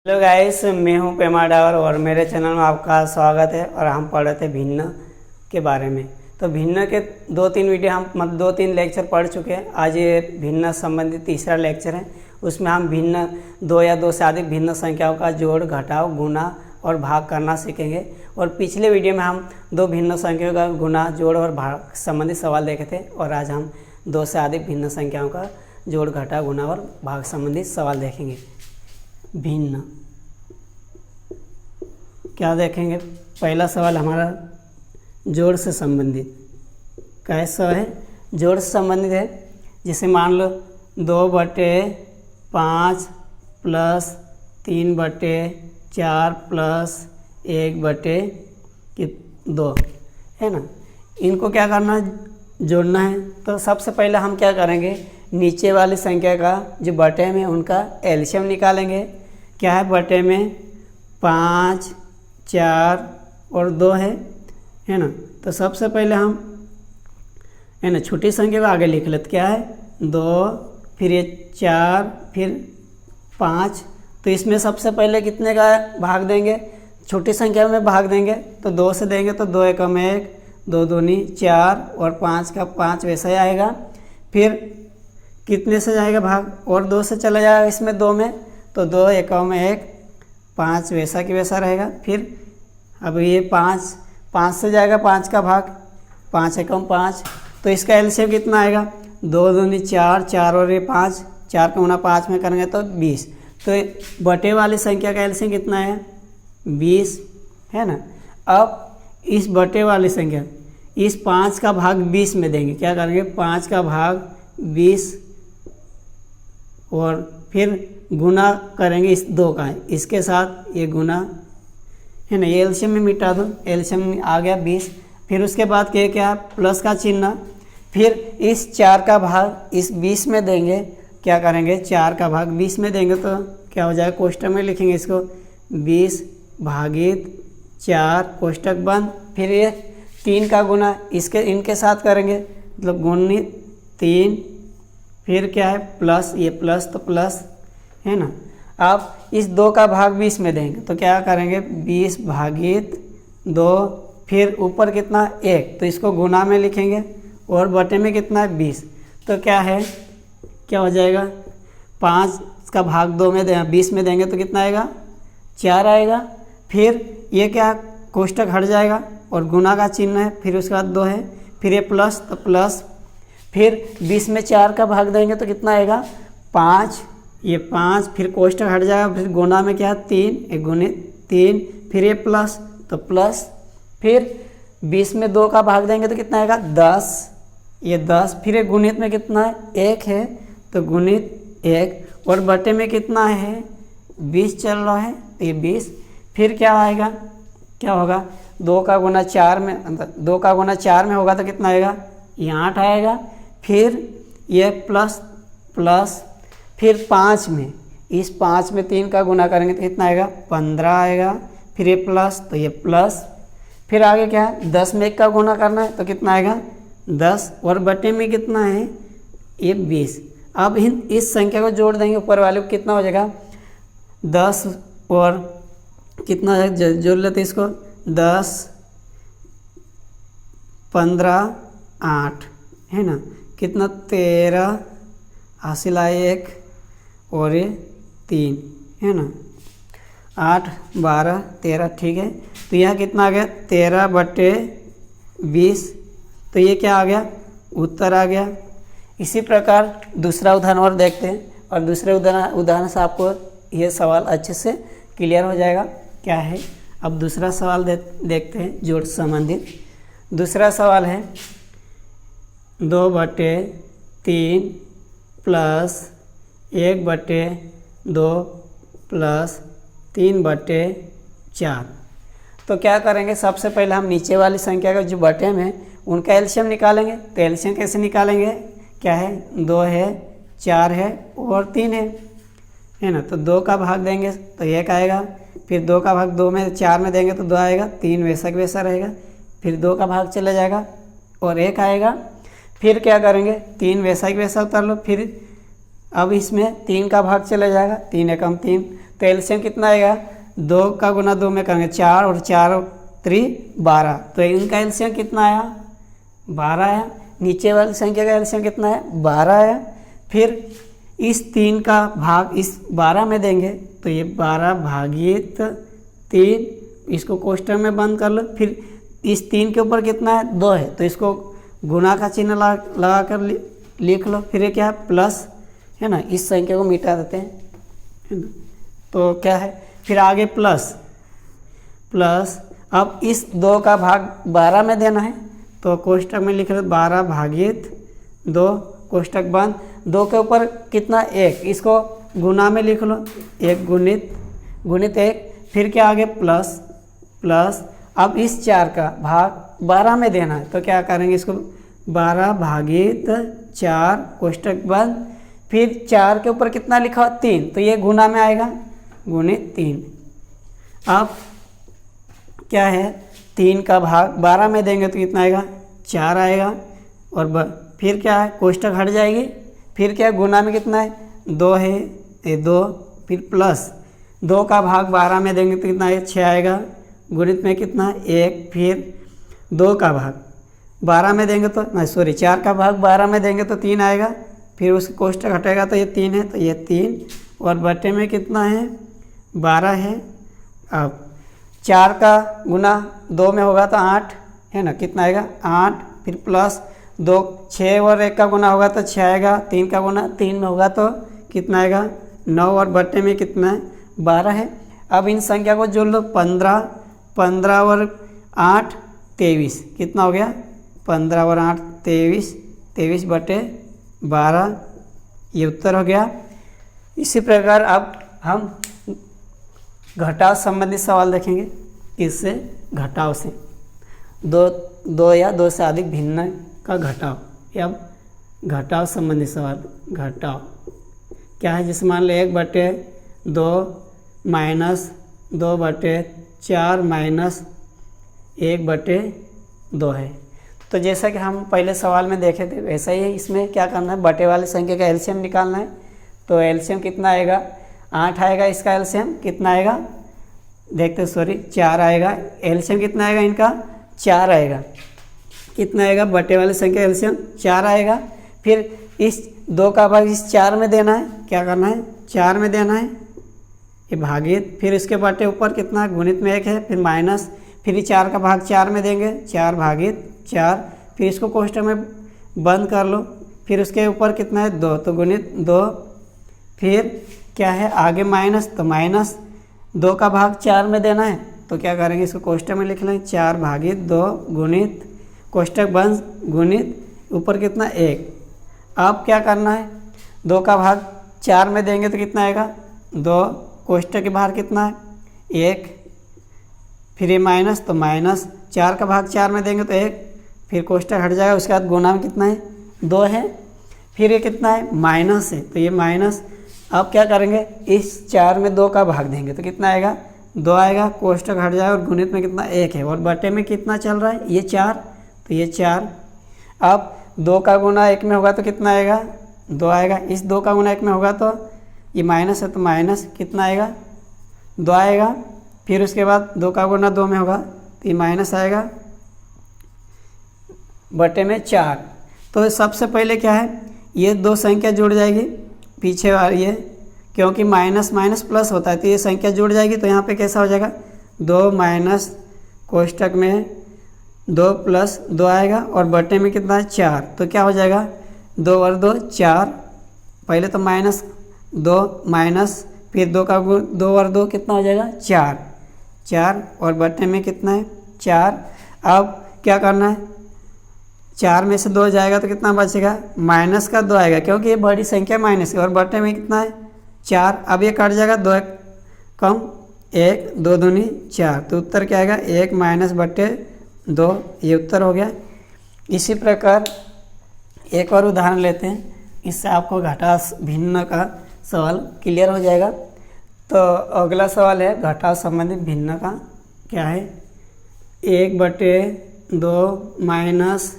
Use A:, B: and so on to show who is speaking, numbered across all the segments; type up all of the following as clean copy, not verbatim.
A: Hello guys, मैं हूं पेमा डावर और मेरे चैनल में आपका स्वागत है। और हम पढ़ रहे थे भिन्न के बारे में। तो भिन्न के दो तीन वीडियो हम दो तीन लेक्चर पढ़ चुके हैं। आज ये भिन्न संबंधित तीसरा लेक्चर है। उसमें हम भिन्न दो या दो से अधिक भिन्न संख्याओं का जोड़, घटाव, गुणा और भाग करना सीखेंगे। और पिछले वीडियो में हम दो भिन्न संख्याओं का गुणा, जोड़ और भाग संबंधित सवाल देखे थे। और आज हम दो से अधिक भिन्न संख्याओं का जोड़, घटाव, गुणा और भाग संबंधित सवाल देखेंगे। भिन्न क्या देखेंगे? पहला सवाल हमारा जोड़ से संबंधित कैसा है? जोड़ से संबंधित है। जैसे मान लो 2/5 प्लस 3/4 प्लस 1/2 है ना। इनको क्या करना है? जोड़ना है। तो सबसे पहले हम क्या करेंगे? नीचे वाली संख्या का जो बटे में उनका एलसीएम निकालेंगे। क्या है बटे में? 5, 4 और 2 है ना। तो सबसे पहले हम है ना छोटी संख्या को आगे लिख लेते। क्या है? 2, फिर ये 4, फिर 5। तो इसमें सबसे पहले कितने का भाग देंगे? छोटी संख्या में भाग देंगे तो 2 से देंगे। तो 2 एकम 1, 2 दूनी 4 और 5 का 5 वैसा ही आएगा। फिर कितने से जाएगा भाग? और 2 से चला जाएगा इसमें 2 में। तो 2 एकम 1, 5 वैसा की वैसा रहेगा। फिर अब ये 5 से जाएगा 5 का भाग, 5 एकम 5। तो इसका एलसीएम कितना आएगा? 2 दूनी 4, 4 और ये 5, 4 का गुना 5 में करेंगे तो 20। तो बटे वाली संख्या का एलसीएम कितना है? 20 है ना। अब इस बटे वाली संख्या, इस 5 का भाग 20 में देंगे। क्या करेंगे? 5 का भाग 20 और फिर गुना करेंगे इस 2 का, इसके साथ ये गुना है ना। ये एलसीएम में मिटा दो, एलसीएम आ गया 20। फिर उसके बाद क्या प्लस का चिन्ह। फिर इस 4 का भाग इस 20 में देंगे। क्या करेंगे? 4 का भाग 20 में देंगे तो क्या हो जाएगा? कोष्टक में लिखेंगे इसको 20 भागित 4 कोष्टक बंद। फिर ये 3 का गुना इनके साथ करेंगे, मतलब गुणित 3। फिर क्या है? प्लस, ये प्लस तो प्लस है ना। अब इस 2 का भाग 20 में देंगे तो क्या करेंगे? 20 भागित 2। फिर ऊपर कितना? 1, तो इसको गुना में लिखेंगे। और बटे में कितना है? 20। तो क्या है? क्या हो जाएगा? 5 का भाग 2 में 20 में देंगे तो कितना आएगा? 4 आएगा। फिर ये क्या? कोष्टक हट जाएगा और गुना का चिन्ह है। फिर उसके बाद 2 है, फिर ये प्लस तो प्लस। फिर 20 में 4 का भाग देंगे तो कितना आएगा? 5, ये 5। फिर कोष्टक हट जाएगा। फिर गुना में क्या है? 3, एक गुणित 3। फिर ये प्लस तो प्लस। फिर 20 में 2 का भाग देंगे तो कितना आएगा? 10, ये 10। फिर ये गुणित में कितना है? 1 है तो गुणित 1। और बटे में कितना है? 20 चल रहा है तो ये 20। फिर क्या आएगा? क्या होगा? 2 का गुना 4 में, 2 का गुना 4 में होगा तो कितना आएगा? ये 8 आएगा। फिर ये प्लस प्लस। फिर 5 में, इस 5 में 3 का गुना करेंगे तो कितना आएगा? 15 आएगा। फिर ये प्लस तो ये प्लस। फिर आगे क्या है? 10 में 1 का गुना करना है तो कितना आएगा? 10। और बटे में कितना है? ये 20। अब इस संख्या को जोड़ देंगे ऊपर वाले को, कितना हो जाएगा? 10 और कितना जोड़ लेते इसको? 10, 15, 8 है ना। कितना? 13, हासिल आए 1 और ये 3 है ना। 8, 12, 13 ठीक है। तो यहाँ कितना आ गया? 13/20। तो ये क्या आ गया? उत्तर आ गया। इसी प्रकार दूसरा उदाहरण और देखते हैं। और दूसरे उदाहरण से आपको ये सवाल अच्छे से क्लियर हो जाएगा क्या है। अब दूसरा सवाल देखते हैं जोड़ संबंधित। दूसरा सवाल है 2/3 प्लस 1/2 प्लस 3/4। तो क्या करेंगे? सबसे पहले हम नीचे वाली संख्या का जो बटे में उनका एलसीएम निकालेंगे। तो एलसीएम कैसे निकालेंगे? क्या है? 2 है, 4 है और 3 है ना। तो 2 का भाग देंगे तो 1 आएगा। फिर 2 का भाग 2 में 4 में देंगे तो 2 आएगा। 3 वैसा का वैसा रहेगा। फिर 2 का भाग चला जाएगा और 1 आएगा। फिर क्या करेंगे? 3 वैसा की वैसा उतार लो। फिर अब इसमें 3 का भाग चला जाएगा, 3 एकम 3, तो एलसीएम कितना आएगा, 2 का गुना 2 में करेंगे 4 और 4 3 12, तो इनका एलसीएम कितना आया, 12 आया। नीचे वाली संख्या का एलसीएम कितना है, 12 आया। फिर इस 3 का भाग इस 12 में देंगे तो ये 12 भागित 3, इसको कोष्ठक में बंद कर लो। फिर इस 3 के ऊपर कितना है, 2 है, तो इसको गुना का चिन्ह लगा कर लिख लो। फिर ये क्या है, प्लस है ना, इस संख्या को मिटा देते हैं, है ना। तो क्या है, फिर आगे प्लस प्लस, अब इस 2 का भाग 12 में देना है तो कोष्ठक में लिख लो 12 भागित 2, कोष्ठक बंद। 2 के ऊपर कितना, 1, इसको गुना में लिख लो, 1 गुणित 1। फिर क्या आगे प्लस प्लस, अब इस 4 का भाग 12 में देना है तो क्या करेंगे, इसको 12 भागित 4, कोष्ठक बंद। फिर 4 के ऊपर कितना लिखा, 3, तो ये गुना में आएगा, गुणित 3। अब क्या है, 3 का भाग 12 में देंगे तो कितना आएगा, 4 आएगा। और फिर क्या है, कोष्ठक हट जाएगी। फिर क्या है, गुना में कितना है, 2 है, ये 2। फिर प्लस 2 का भाग 12 में देंगे तो कितना है, 6 आएगा। गुणित में कितना है, 1। फिर 2 का भाग 12 में देंगे तो नहीं, सॉरी, 4 का भाग 12 में देंगे तो 3 आएगा। फिर उसके कोष्ठक हटेगा तो ये 3 है, तो ये 3 और बटे में कितना है, 12 है। अब 4 का गुना 2 में होगा तो 8 है ना, कितना आएगा, 8। फिर प्लस 2, 6 और 1 का गुना होगा तो 6 आएगा। 3 का गुना 3 में होगा तो कितना आएगा, 9 और बटे में कितना है, 12 है। अब इन संख्या को जोड़ लो, 15 और 8 23, कितना हो गया, 15 और 8 23, 23 बटे 12, ये उत्तर हो गया। इसी प्रकार अब हम घटाव संबंधी सवाल देखेंगे। किससे, घटाव से, दो या दो से अधिक भिन्न का घटाव, या घटाव संबंधी सवाल। घटाव क्या है, जिसमें मान लो 1/2 माइनस 2/4 माइनस 1/2 है। तो जैसा कि हम पहले सवाल में देखे थे वैसा ही है, इसमें क्या करना है, बटे वाली संख्या का एलसीएम निकालना है। तो एलसीएम कितना आएगा, 8 आएगा। इसका एलसीएम कितना आएगा, देखते, सॉरी, 4 आएगा। एलसीएम कितना आएगा इनका, 4 आएगा। कितना आएगा, बटे वाली संख्या एलसीएम 4 आएगा। फिर इस 2 का भाग इस 4 में देना है, क्या करना है, 4 में देना है, ये भागित। फिर इसके बटे ऊपर कितना, गुणित में 1 है, फिर माइनस। फिर 4 का भाग 4 में देंगे, 4 भागित 4। फिर इसको कोष्ठक में बंद कर लो। फिर उसके ऊपर कितना है, 2, तो गुणित 2। फिर क्या है, आगे माइनस, तो माइनस 2 का भाग 4 में देना है तो क्या करेंगे, इसको कोष्ठक में लिख लेंगे, 4 भागित 2 गुणित, कोष्ठक बंद, गुणित, ऊपर कितना, 1। अब क्या करना है, 2 का भाग 4 में देंगे तो कितना आएगा, 2, कोष्ठक के बाहर कितना है, 1। फिर ये माइनस, तो माइनस 4 का भाग 4 में देंगे तो 1। फिर कोष्ठक हट जाएगा, उसके बाद गुना में कितना है, 2 है। फिर ये कितना है, माइनस है, तो ये माइनस। अब क्या करेंगे, इस 4 में 2 का भाग देंगे तो कितना आएगा, 2 आएगा। कोष्ठक हट जाएगा और गुणित में कितना, 1 है। और बटे में कितना चल रहा है, ये 4, तो ये 4। अब 2 का गुना 1 में होगा तो कितना आएगा, 2 आएगा। इस 2 का गुना 1 में होगा तो ये माइनस है, तो माइनस कितना आएगा, 2 आएगा। फिर उसके बाद 2 का गुना 2 में होगा तो ये माइनस आएगा, बटे में 4। तो सबसे पहले क्या है, ये 2 संख्या जुड़ जाएगी पीछे वाली है, क्योंकि माइनस माइनस प्लस होता है तो ये संख्या जुड़ जाएगी। तो यहाँ पे कैसा हो जाएगा, 2 माइनस, कोष्ठक में 2 प्लस 2 आएगा और बटे में कितना है, 4। तो क्या हो जाएगा, 2 और 2 4। पहले तो माइनस 2 माइनस, फिर 2 का 2 और 2 कितना हो जाएगा, 4 और बटे में कितना है, 4। अब क्या करना है, 4 में से 2 जाएगा तो कितना बचेगा, माइनस का 2 आएगा, क्योंकि ये बड़ी संख्या माइनस है। और बटे में कितना है, 4। अब ये कट जाएगा, 2 कम 1, 2 दूनी 4। तो उत्तर क्या आएगा, 1 माइनस बटे 2, ये उत्तर हो गया। इसी प्रकार एक और उदाहरण लेते हैं, इससे आपको घटाव भिन्न का सवाल क्लियर हो जाएगा। तो अगला सवाल है घटाव संबंधित भिन्न का, क्या है, 1/2 माइनस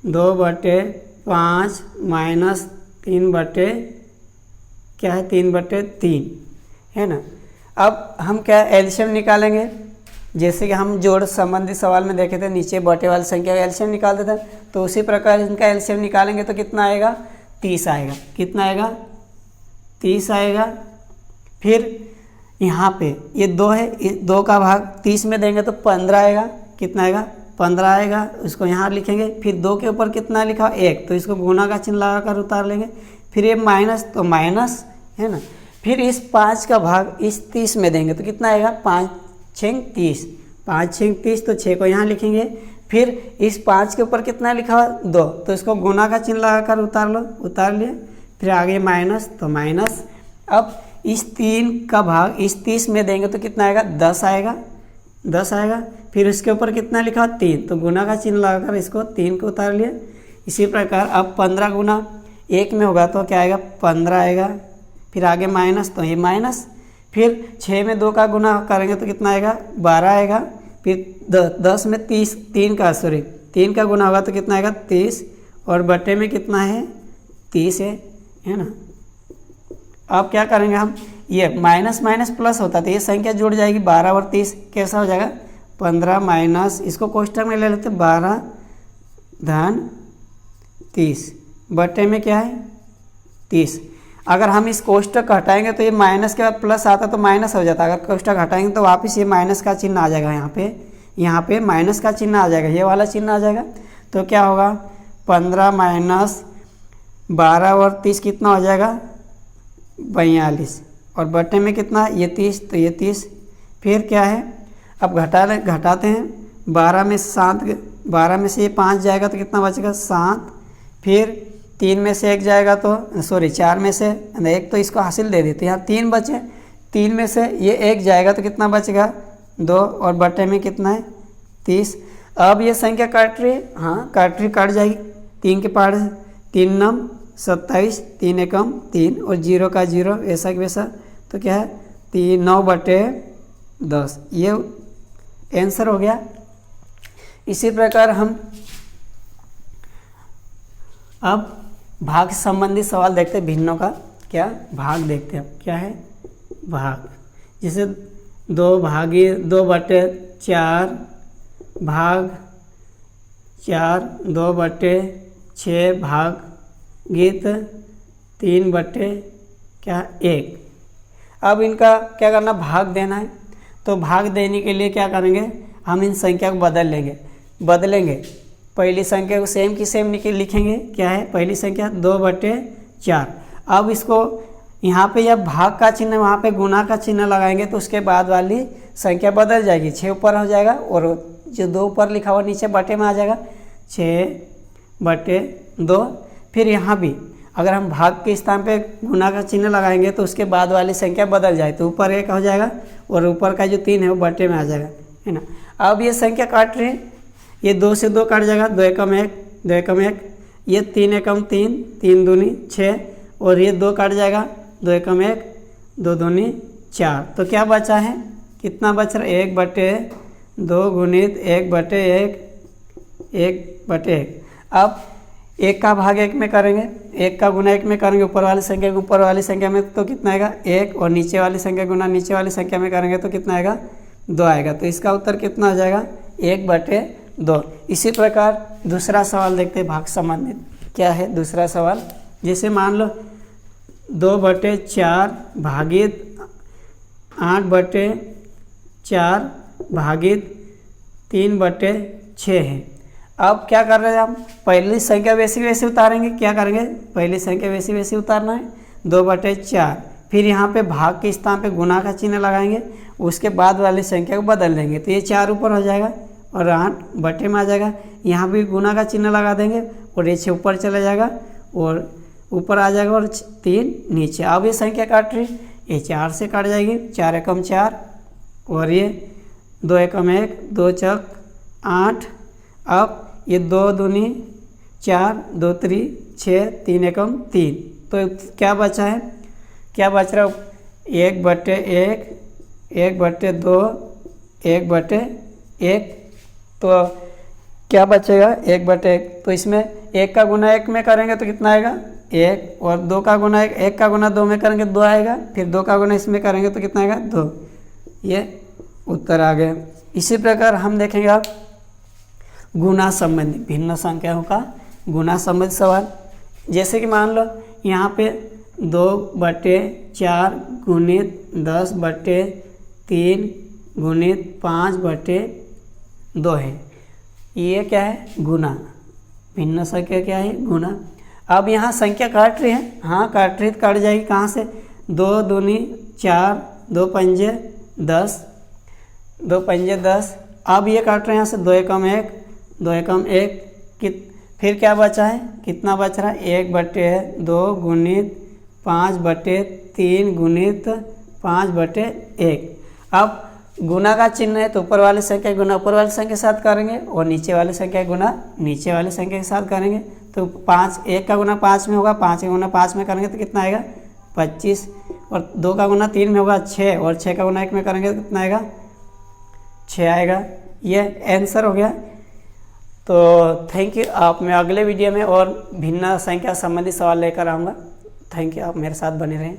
A: 2/5 माइनस 3/3 है ना। अब हम क्या एलसीएम निकालेंगे, जैसे कि हम जोड़ संबंधी सवाल में देखे थे, नीचे बटे वाली संख्या का एलसीएम निकालते थे, तो उसी प्रकार इनका एलसीएम निकालेंगे तो कितना आएगा, 30 आएगा। कितना आएगा, 30 आएगा। फिर यहाँ पे ये 2 है, 2 का भाग 30 में देंगे तो 15 आएगा। कितना आएगा, 15 आएगा। उसको यहाँ लिखेंगे। फिर 2 के ऊपर कितना लिखा, 1, तो इसको गुना का चिन्ह लगाकर उतार लेंगे। फिर ये माइनस, तो माइनस है ना। फिर इस 5 का भाग इस 30 में देंगे तो कितना आएगा, 5 6 30, 5 6 30, तो 6 को यहाँ लिखेंगे। फिर इस 5 के ऊपर कितना लिखा हुआ, 2, तो इसको गुना का चिन्ह लगाकर उतार लो, उतार लिए। फिर आगे माइनस, तो माइनस। अब इस 3 का भाग इस 30 में देंगे तो कितना आएगा, 10 आएगा, 10 आएगा। फिर उसके ऊपर कितना लिखा हुआ, 3, तो गुना का चिन्ह लगाकर इसको 3 को उतार लिए। इसी प्रकार अब 15 गुना 1 में होगा तो क्या आएगा, 15 आएगा। फिर आगे माइनस, तो ये माइनस। फिर 6 में 2 का गुना करेंगे तो कितना आएगा, 12 आएगा। फिर 10 में 3 का गुना होगा तो कितना आएगा, 30, और बटे में कितना है, 30 है ना। अब क्या करेंगे हम, ये माइनस माइनस प्लस होता है तो ये संख्या जुड़ जाएगी, 12 और 30 कैसा हो जाएगा, 15 माइनस, इसको कोष्टक में ले लेते, 12 धन 30, बटे में क्या है, 30। अगर हम इस कोष्टक हटाएंगे तो ये माइनस के बाद प्लस आता तो माइनस हो जाता, अगर कोष्टक हटाएंगे तो वापस ये माइनस का चिन्ह आ जाएगा, यहाँ पे माइनस का चिन्ह आ जाएगा, ये वाला चिन्ह आ जाएगा। तो क्या होगा, 15 माइनस 12 और 30 कितना हो जाएगा, 42, और बटे में कितना, ये 30, तो ये 30। फिर क्या है, अब घटाते हैं, 12 में से ये 5 जाएगा तो कितना बचेगा, 7। फिर 3 में से 1 जाएगा तो 4 में से 1, तो इसको हासिल दे देते हैं, यहाँ 3 बचे। 3 में से ये 1 जाएगा तो कितना बचेगा, 2, और बटे में कितना है, 30। अब ये संख्या काट रही है, हाँ काट रही, काट जाएगी। 3 के पार 3 नम 27, 3 एकम 3, और 0 का 0, ऐसा कि वैसा। तो क्या है, 9 बटे 10, ये आंसर हो गया। इसी प्रकार हम अब भाग संबंधी सवाल देखते हैं, भिन्नों का क्या भाग देखते हैं। क्या है भाग, जैसे 2 बटे 4 भाग 4, 2 बटे 6 भाग गीत 3 बटे क्या 1। अब इनका क्या करना, भाग देना है। तो भाग देने के लिए क्या करेंगे, हम इन संख्या को बदलेंगे। पहली संख्या को सेम की सेम लिखेंगे। क्या है पहली संख्या, 2 बटे 4। अब इसको यहाँ पे यह भाग का चिन्ह, वहाँ पे गुना का चिन्ह लगाएंगे तो उसके बाद वाली संख्या बदल जाएगी, 6 ऊपर हो जाएगा, और जो 2 ऊपर लिखा हुआ नीचे बटे में आ जाएगा, 6 बटे 2। फिर यहाँ भी अगर हम भाग के स्थान पे गुना का चिन्ह लगाएंगे तो उसके बाद वाली संख्या बदल जाए, तो ऊपर 1 हो जाएगा और ऊपर का जो 3 है वो बटे में आ जाएगा, है ना। अब ये संख्या काट रही है, ये 2 से 2 काट जाएगा, 2 एकम 1, 2 एकम 1, ये 3 एकम 3, 3 दूनी 6, और ये 2 काट जाएगा, 2 एकम 1, 2 दूनी 4। तो क्या बचा है, कितना बच रहा है, 1 बटे 2 गुणित 1 बटे 1, 1 बटे 1। अब 1 का भाग 1 में करेंगे, 1 का गुना 1 में करेंगे, ऊपर वाली संख्या को ऊपर वाली संख्या में तो कितना आएगा 1, और नीचे वाली संख्या गुना नीचे वाली संख्या में करेंगे तो कितना आएगा 2 आएगा। तो इसका उत्तर कितना हो जाएगा, 1 बटे 2। इसी प्रकार दूसरा सवाल देखते हैं भाग संबंधित। क्या है दूसरा सवाल, जैसे मान लो 2 बटे 4 भागित 8 बटे 4 भागित 3 बटे 6 है। अब क्या कर रहे हैं हम, पहली संख्या वैसी वैसी उतारेंगे। क्या करेंगे, पहली संख्या वैसी वैसी उतारना है, 2 बटे 4। फिर यहाँ पे भाग के स्थान पे गुना का चिन्ह लगाएंगे, उसके बाद वाली संख्या को बदल देंगे, तो ये 4 ऊपर हो जाएगा और 8 बटे में आ जाएगा। यहाँ भी गुना का चिन्ह लगा देंगे और ये 6 ऊपर चला जाएगा और ऊपर आ जाएगा, और 3 नीचे। अब ये संख्या काट रही, ये 4 से काट जाएगी, 4 एकम 4, और ये 2 एकम 1, 2 चक 8। अब ये 2 दूनी 4, 2 त्री 6, 3 एकम 3। तो क्या बचा है, क्या बच रहा है, 1 बटे 1, 1 बटे 2, 1 बटे 1। तो क्या बचेगा, 1 बटे 1। तो इसमें 1 का गुना 1 में करेंगे तो कितना आएगा 1, और 2 का गुना 1 का गुना 2 में करेंगे 2 आएगा। फिर 2 का गुना इसमें करेंगे तो कितना आएगा 2। ये उत्तर आ गया। इसी प्रकार हम देखेंगे अब गुणा संबंधी भिन्न संख्याओं का गुणा संबंधी सवाल। जैसे कि मान लो यहाँ पे 2/4 गुणित 10/3 गुणित 5/2 है। ये क्या है? गुणा। भिन्न संख्या क्या है? गुणा। अब यहाँ संख्या काट रही है, हाँ काट रही, कट जाएगी कहाँ से? 2 दूनी 4, 2 पंजे 10, 2 पंजे 10। अब ये काट रहे हैं यहाँ से 2 एकम 1, 2 एकम 1, फिर क्या बचा है? कितना बच रहा है? 1/2 गुणित 5/3 गुणित 5/1। अब गुणा का चिन्ह है तो ऊपर वाली संख्या गुणा ऊपर वाली संख्या के साथ करेंगे और नीचे वाली संख्या गुणा नीचे वाली संख्या के साथ करेंगे। तो 5, 1 का गुणा 5 में होगा, 5 का गुणा 5 में करेंगे तो कितना आएगा? 25। और 2 का गुणा 3 में होगा 6, और 6 का गुणा 1 में करेंगे तो कितना आएगा? 6 आएगा। ये आंसर हो गया। तो थैंक यू। आप मैं अगले वीडियो में और भिन्न संख्या संबंधी सवाल लेकर आऊँगा। थैंक यू, आप मेरे साथ बने रहें।